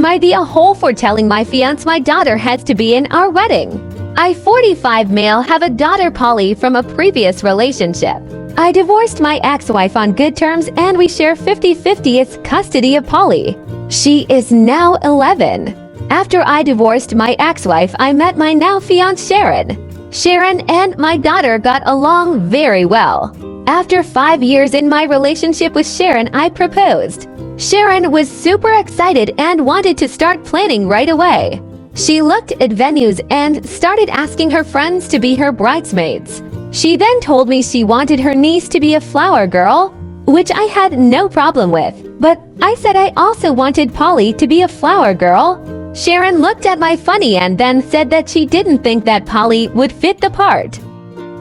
Am I the a-hole for telling my fiancé my daughter has to be in our wedding? I, 45 male, have a daughter Polly from a previous relationship. I divorced my ex-wife on good terms and we share 50-50 its custody of Polly. She is now 11. After I divorced my ex-wife, I met my now fiancée Sharon. Sharon and my daughter got along very well. After 5 years in my relationship with Sharon, I proposed. Sharon was super excited and wanted to start planning right away. She looked at venues and started asking her friends to be her bridesmaids. She then told me she wanted her niece to be a flower girl, which I had no problem with, but I said I also wanted Polly to be a flower girl. Sharon looked at me funny and then said that she didn't think that Polly would fit the part.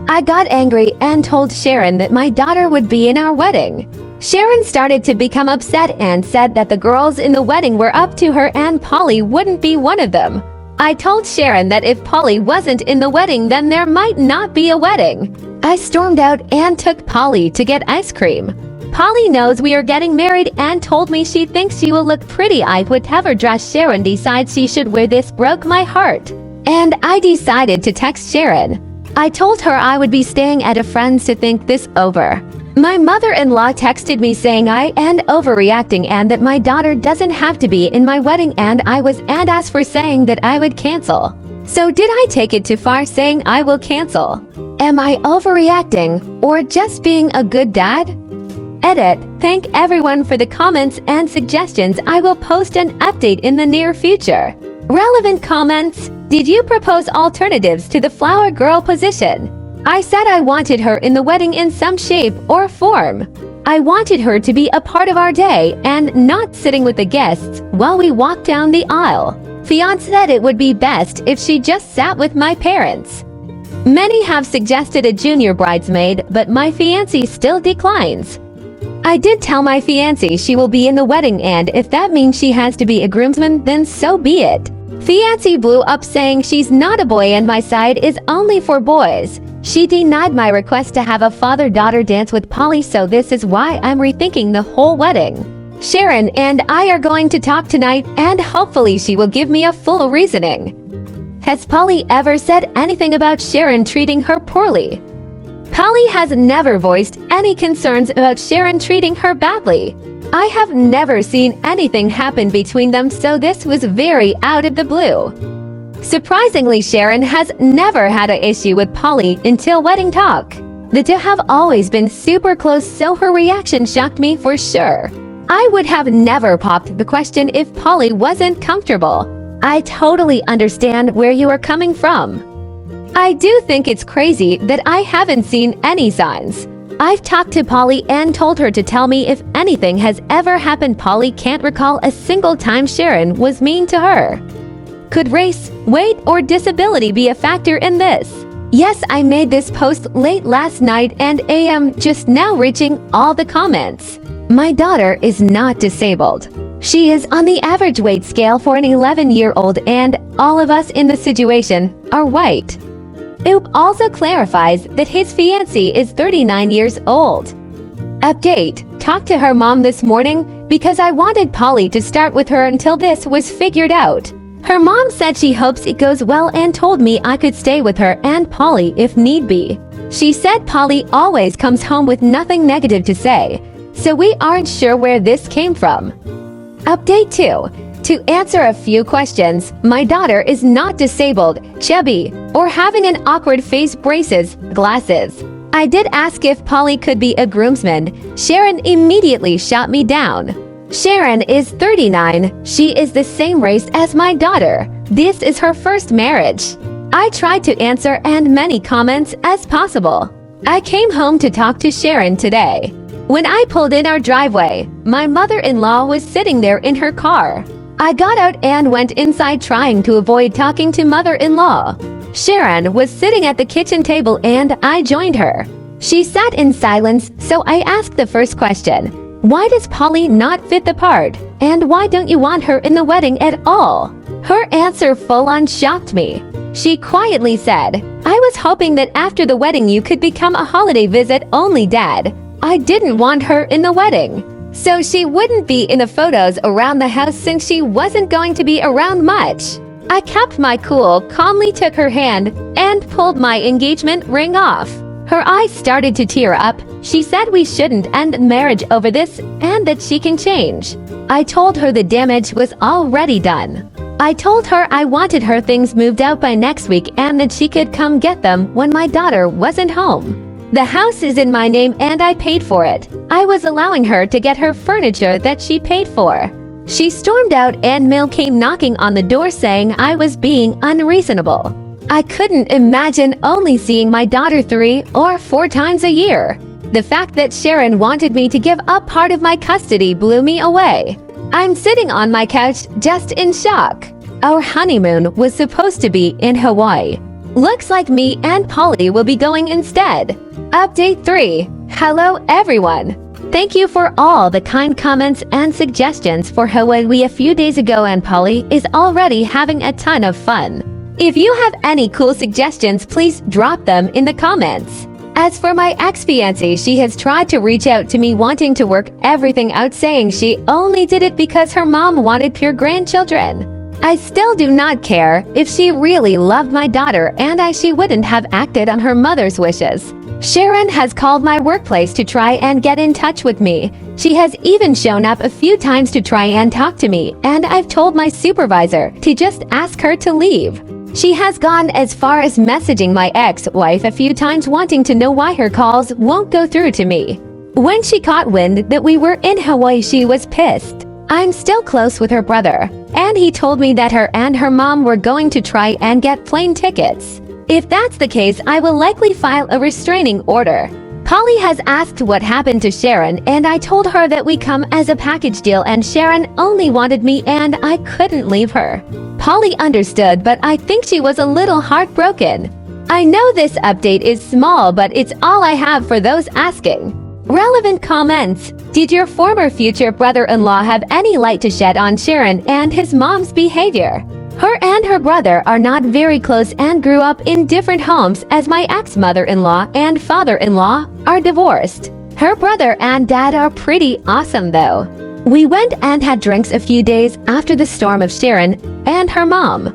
I got angry and told Sharon that my daughter would be in our wedding. Sharon started to become upset and said that the girls in the wedding were up to her and Polly wouldn't be one of them. I told Sharon that if Polly wasn't in the wedding, then there might not be a wedding. I stormed out and took Polly to get ice cream. Polly knows we are getting married and told me she thinks she will look pretty. I whatever dress Sharon decides she should wear. This broke my heart. And I decided to text Sharon. I told her I would be staying at a friend's to think this over. My mother-in-law texted me saying I am overreacting and that my daughter doesn't have to be in my wedding, and asked for saying that I would cancel. So did I take it too far saying I will cancel? Am I overreacting or just being a good dad? Edit. Thank everyone for the comments and suggestions. I will post an update in the near future. Relevant comments. Did you propose alternatives to the flower girl position? I said I wanted her in the wedding in some shape or form. I wanted her to be a part of our day and not sitting with the guests while we walked down the aisle. Fiancé said it would be best if she just sat with my parents. Many have suggested a junior bridesmaid, but my fiancé still declines. I did tell my fiancé she will be in the wedding, and if that means she has to be a groomsman, then so be it. Fiancé blew up saying she's not a boy and my side is only for boys. She denied my request to have a father-daughter dance with Polly, so this is why I'm rethinking the whole wedding. Sharon and I are going to talk tonight and hopefully she will give me a full reasoning. Has Polly ever said anything about Sharon treating her poorly? Polly has never voiced any concerns about Sharon treating her badly. I have never seen anything happen between them, so this was very out of the blue. Surprisingly, Sharon has never had an issue with Polly until wedding talk. The two have always been super close, so her reaction shocked me for sure. I would have never popped the question if Polly wasn't comfortable. I totally understand where you are coming from. I do think it's crazy that I haven't seen any signs. I've talked to Polly and told her to tell me if anything has ever happened. Polly can't recall a single time Sharon was mean to her. Could race, weight, or disability be a factor in this? Yes, I made this post late last night and am just now reaching all the comments. My daughter is not disabled. She is on the average weight scale for an 11-year-old, and all of us in the situation are white. Oop also clarifies that his fiancée is 39 years old. Update. Talked to her mom this morning because I wanted Polly to start with her until this was figured out. Her mom said she hopes it goes well and told me I could stay with her and Polly if need be. She said Polly always comes home with nothing negative to say, so we aren't sure where this came from. Update 2. To answer a few questions, my daughter is not disabled, chubby, or having an awkward face, braces, glasses. I did ask if Polly could be a groomsman. Sharon immediately shot me down. Sharon is 39. She is the same race as my daughter. This is her first marriage. I tried to answer as many comments as possible. I came home to talk to Sharon today. When I pulled in our driveway, my mother-in-law was sitting there in her car. I got out and went inside trying to avoid talking to mother-in-law. Sharon was sitting at the kitchen table and I joined her. She sat in silence, so I asked the first question. Why does Polly not fit the part? And why don't you want her in the wedding at all? Her answer full-on shocked me. She quietly said, I was hoping that after the wedding you could become a holiday visit only dad. I didn't want her in the wedding. so she wouldn't be in the photos around the house since she wasn't going to be around much. I kept my cool, calmly took her hand, and pulled my engagement ring off. Her eyes started to tear up. She said we shouldn't end marriage over this and that she can change. I told her the damage was already done. I told her I wanted her things moved out by next week and that she could come get them when my daughter wasn't home. The house is in my name and I paid for it. I was allowing her to get her furniture that she paid for. She stormed out and Mill came knocking on the door saying I was being unreasonable. I couldn't imagine only seeing my daughter 3 or 4 times a year. The fact that Sharon wanted me to give up part of my custody blew me away. I'm sitting on my couch just in shock. Our honeymoon was supposed to be in Hawaii. Looks like me and Polly will be going instead. Update 3. Hello everyone. Thank you for all the kind comments and suggestions for Hawaii a few days ago, and Polly is already having a ton of fun. If you have any cool suggestions, please drop them in the comments. As for my ex-fiancée, she has tried to reach out to me wanting to work everything out, saying she only did it because her mom wanted pure grandchildren. I still do not care. If she really loved my daughter and she wouldn't have acted on her mother's wishes. Sharon has called my workplace to try and get in touch with me. She has even shown up a few times to try and talk to me, and I've told my supervisor to just ask her to leave. She has gone as far as messaging my ex-wife a few times wanting to know why her calls won't go through to me. When she caught wind that we were in Hawaii, she was pissed. I'm still close with her brother, and he told me that her and her mom were going to try and get plane tickets. If that's the case, I will likely file a restraining order. Polly has asked what happened to Sharon, and I told her that we come as a package deal and Sharon only wanted me and I couldn't leave her. Polly understood, but I think she was a little heartbroken. I know this update is small, but it's all I have for those asking. Relevant comments. Did your former future brother-in-law have any light to shed on Sharon and his mom's behavior? Her and her brother are not very close and grew up in different homes, as my ex-mother-in-law and father-in-law are divorced. Her brother and dad are pretty awesome though. We went and had drinks a few days after the storm of Sharon and her mom.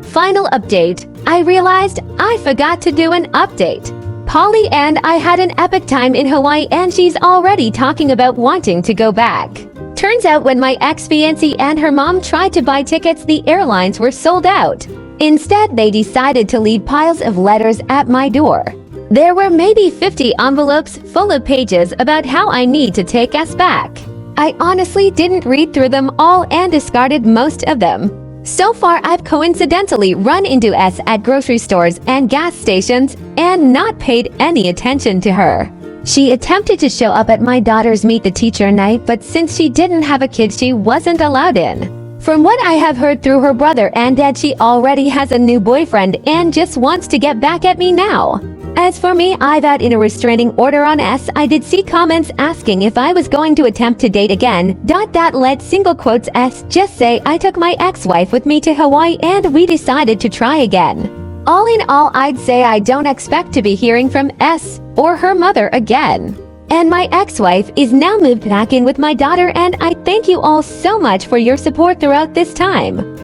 Final update. I realized I forgot to do an update. Polly and I had an epic time in Hawaii and she's already talking about wanting to go back. Turns out when my ex-fiancée and her mom tried to buy tickets, the airlines were sold out. Instead, they decided to leave piles of letters at my door. There were maybe 50 envelopes full of pages about how I need to take us back. I honestly didn't read through them all and discarded most of them. So far, I've coincidentally run into S at grocery stores and gas stations and not paid any attention to her. She attempted to show up at my daughter's Meet the Teacher night, but since she didn't have a kid, she wasn't allowed in. From what I have heard through her brother and dad, she already has a new boyfriend and just wants to get back at me now. As for me, I've out in a restraining order on S. I did see comments asking if I was going to attempt to date again. That led single quotes S. Just say I took my ex-wife with me to Hawaii and we decided to try again. All in all, I'd say I don't expect to be hearing from S or her mother again. And my ex-wife is now moved back in with my daughter, and I thank you all so much for your support throughout this time.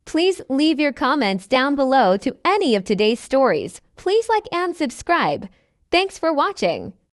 Please leave your comments down below to any of today's stories. Please like and subscribe. Thanks for watching.